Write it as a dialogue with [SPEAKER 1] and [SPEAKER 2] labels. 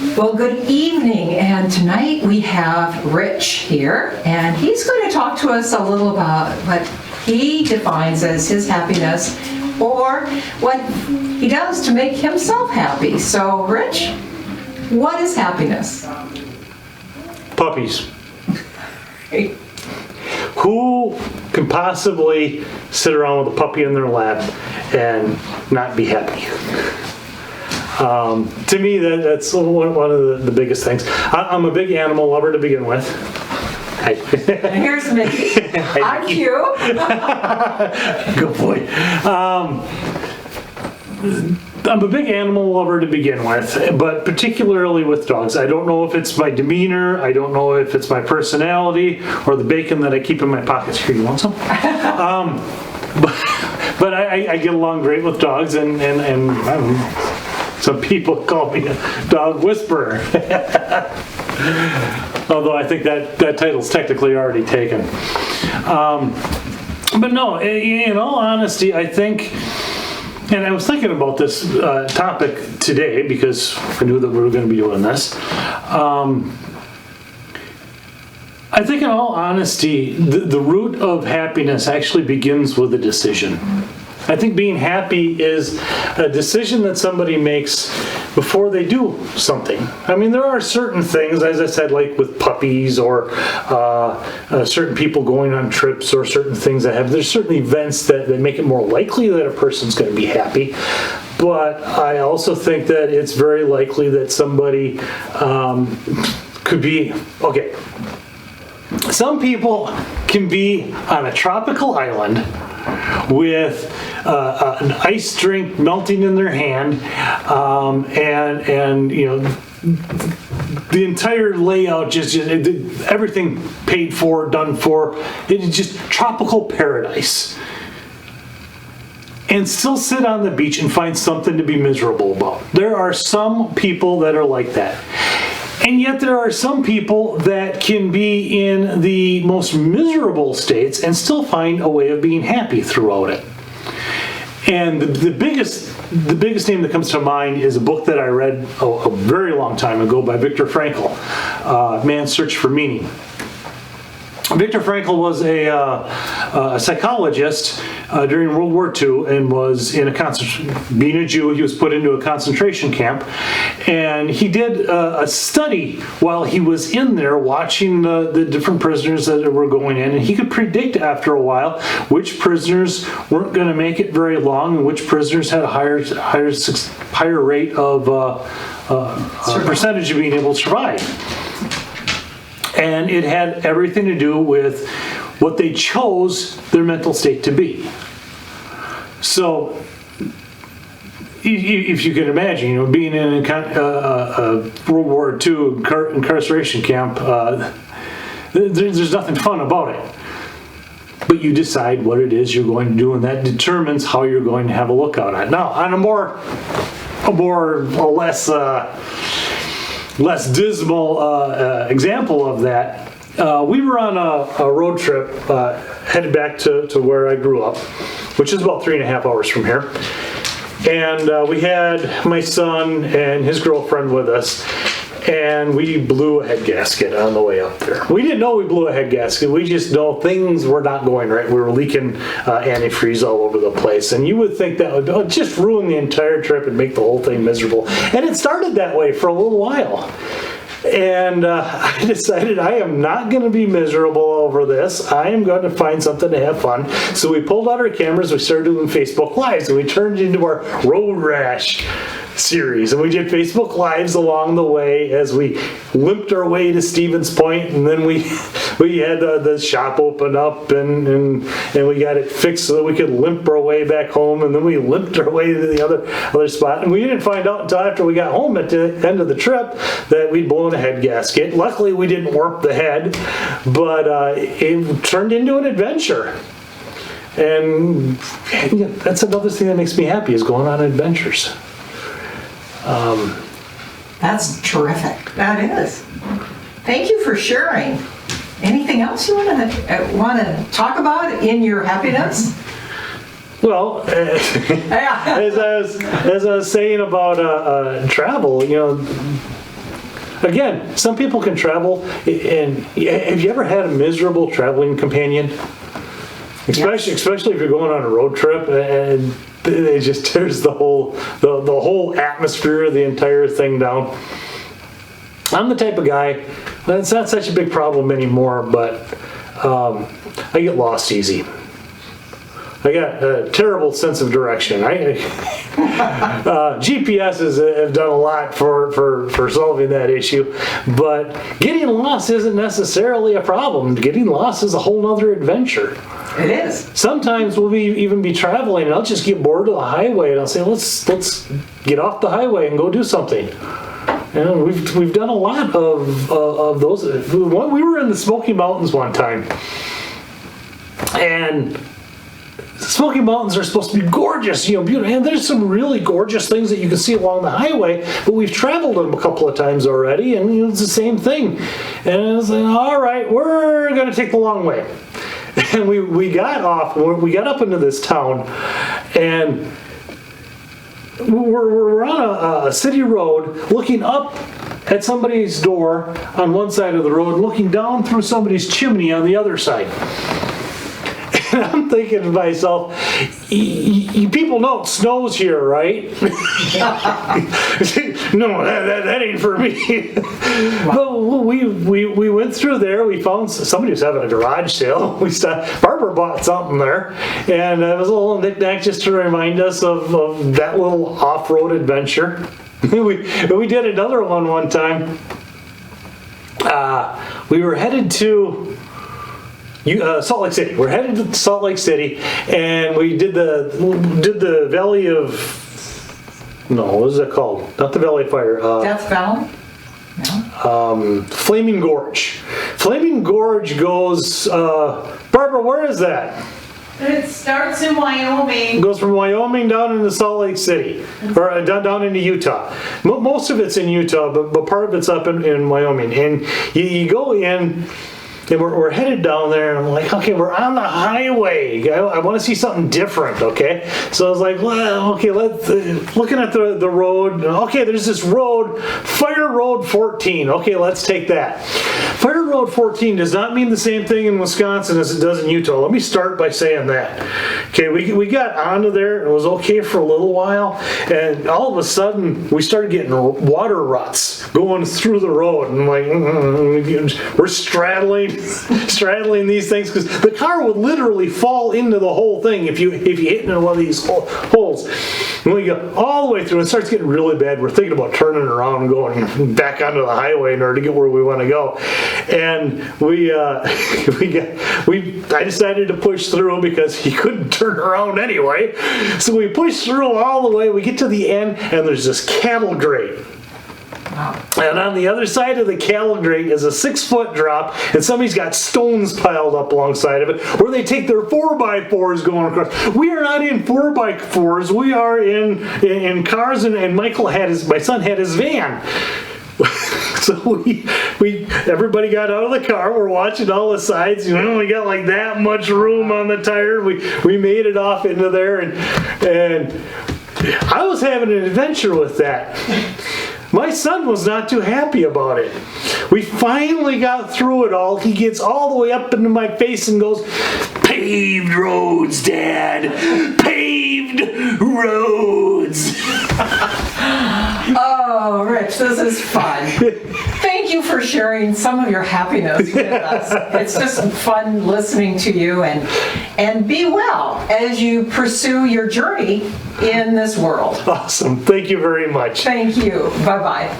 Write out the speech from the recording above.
[SPEAKER 1] Well, good evening, and tonight we have Rich here, and he's going to talk to us a little about what he defines as his happiness, or what he does to make himself happy. So, Rich, what is happiness?
[SPEAKER 2] Puppies. Who can possibly sit around with a puppy in their lap and not be happy? To me, that's one of the biggest things. I'm a big animal lover to begin with.
[SPEAKER 1] And here's Mickey. I'm cute.
[SPEAKER 2] Good boy. I'm a big animal lover to begin with, but particularly with dogs. I don't know if it's my demeanor, I don't know if it's my personality, or the bacon that I keep in my pockets. Here, you want some? But I get along great with dogs, and some people call me a dog whisperer. Although I think that title's technically already taken. But no, in all honesty, I think, and I was thinking about this topic today because I knew that we were going to be doing this. I think in all honesty, the root of happiness actually begins with a decision. I think being happy is a decision that somebody makes before they do something. I mean, there are certain things, as I said, like with puppies or certain people going on trips or certain things there's certain events that make it more likely that a person's going to be happy. But I also think that it's very likely that somebody could be, okay, some people can be on a tropical island with an ice drink melting in their hand, and you know, the entire layout, just everything paid for, done for. It's just tropical paradise, and still sit on the beach and find something to be miserable about. There are some people that are like that. And yet there are some people that can be in the most miserable states and still find a way of being happy throughout it. And the biggest name that comes to mind is a book that I read a very long time ago by Viktor Frankl, Man's Search for Meaning. Viktor Frankl was a psychologist during World War II and was in being a Jew, he was put into a concentration camp, and he did a study while he was in there watching the different prisoners that were going in, and he could predict after a while which prisoners weren't going to make it very long and which prisoners had a higher rate of percentage of being able to survive. And it had everything to do with what they chose their mental state to be. So, if you can imagine, you know, being in a World War II incarceration camp, there's nothing fun about it. But you decide what it is you're going to do, and that determines how you're going to have a look on it. Now, on a less dismal example of that, we were on a road trip headed back to where I grew up, which is about 3.5 hours from here. And we had my son and his girlfriend with us, and we blew a head gasket on the way up there. We didn't know we blew a head gasket. We just know things were not going right. We were leaking antifreeze all over the place. And you would think that would just ruin the entire trip and make the whole thing miserable. And it started that way for a little while. And I decided I am not going to be miserable over this. I am going to find something to have fun. So we pulled out our cameras, we started doing Facebook Lives, and we turned it into our Road Rash series. And we did Facebook Lives along the way as we limped our way to Stevens Point, and then we had the shop open up, and we got it fixed so that we could limp our way back home, and then we limped our way to the other spot. And we didn't find out until after we got home at the end of the trip that we'd blown a head gasket. Luckily, we didn't warp the head, but it turned into an adventure. And that's another thing that makes me happy, is going on adventures.
[SPEAKER 1] That's terrific. That is. Thank you for sharing. Anything else you want to talk about in your happiness?
[SPEAKER 2] Well, as I was saying about travel, you know, again, some people can travel, and have you ever had a miserable traveling companion? Especially if you're going on a road trip and it just tears the whole atmosphere of the entire thing down. I'm the type of guy, it's not such a big problem anymore, but I get lost easy. I got a terrible sense of direction. GPSs have done a lot for solving that issue, but getting lost isn't necessarily a problem. Getting lost is a whole other adventure.
[SPEAKER 1] It is.
[SPEAKER 2] Sometimes we'll even be traveling, and I'll just get bored of the highway, and I'll say, let's get off the highway and go do something. And we've done a lot of those. We were in the Smoky Mountains one time, and Smoky Mountains are supposed to be gorgeous, beautiful, and there's some really gorgeous things that you can see along the highway, but we've traveled them a couple of times already, and it's the same thing. And I was like, all right, we're going to take the long way. And we got up into this town, and we're on a city road looking up at somebody's door on one side of the road, looking down through somebody's chimney on the other side. And I'm thinking to myself, you people know it snows here, right? No, that ain't for me. But we went through there. We found somebody was having a garage sale. Barbara bought something there, and it was a little knick-knack just to remind us of that little off-road adventure. We did another one time. We were headed to Salt Lake City. We're headed to Salt Lake City, and we did the Valley of, what is it called? Not the Valley of Fire.
[SPEAKER 1] Death Valley? No.
[SPEAKER 2] Flaming Gorge. Flaming Gorge goes, Barbara, where is that?
[SPEAKER 3] It starts in Wyoming.
[SPEAKER 2] It goes from Wyoming down into Salt Lake City, or down into Utah. Most of it's in Utah, but part of it's up in Wyoming. And you go in, and we're headed down there, and I'm like, okay, we're on the highway. I want to see something different, okay? So I was like, well, okay, looking at the road. Okay, there's this road, Fire Road 14. Okay, let's take that. Fire Road 14 does not mean the same thing in Wisconsin as it does in Utah. Let me start by saying that. Okay, we got onto there, and it was okay for a little while, and all of a sudden, we started getting water ruts going through the road, and I'm like, we're straddling these things, because the car would literally fall into the whole thing if you hit into one of these holes. And we go all the way through, it starts getting really bad. We're thinking about turning around and going back onto the highway in order to get where we want to go. And I decided to push through because he couldn't turn around anyway. So we pushed through all the way. We get to the end, and there's this cattle grate. And on the other side of the cattle grate is a 6-foot drop, and somebody's got stones piled up alongside of it, where they take their 4x4s going across. We are not in 4x4s. We are in cars, and my son had his van. So everybody got out of the car. We're watching all the sides. We only got like that much room on the tire. We made it off into there, and I was having an adventure with that. My son was not too happy about it. We finally got through it all. He gets all the way up into my face and goes, "Paved roads, Dad. Paved roads."
[SPEAKER 1] Oh, Rich, this is fun. Thank you for sharing some of your happiness with us. It's just fun listening to you, and be well as you pursue your journey in this world.
[SPEAKER 2] Awesome. Thank you very much.
[SPEAKER 1] Thank you. Bye-bye.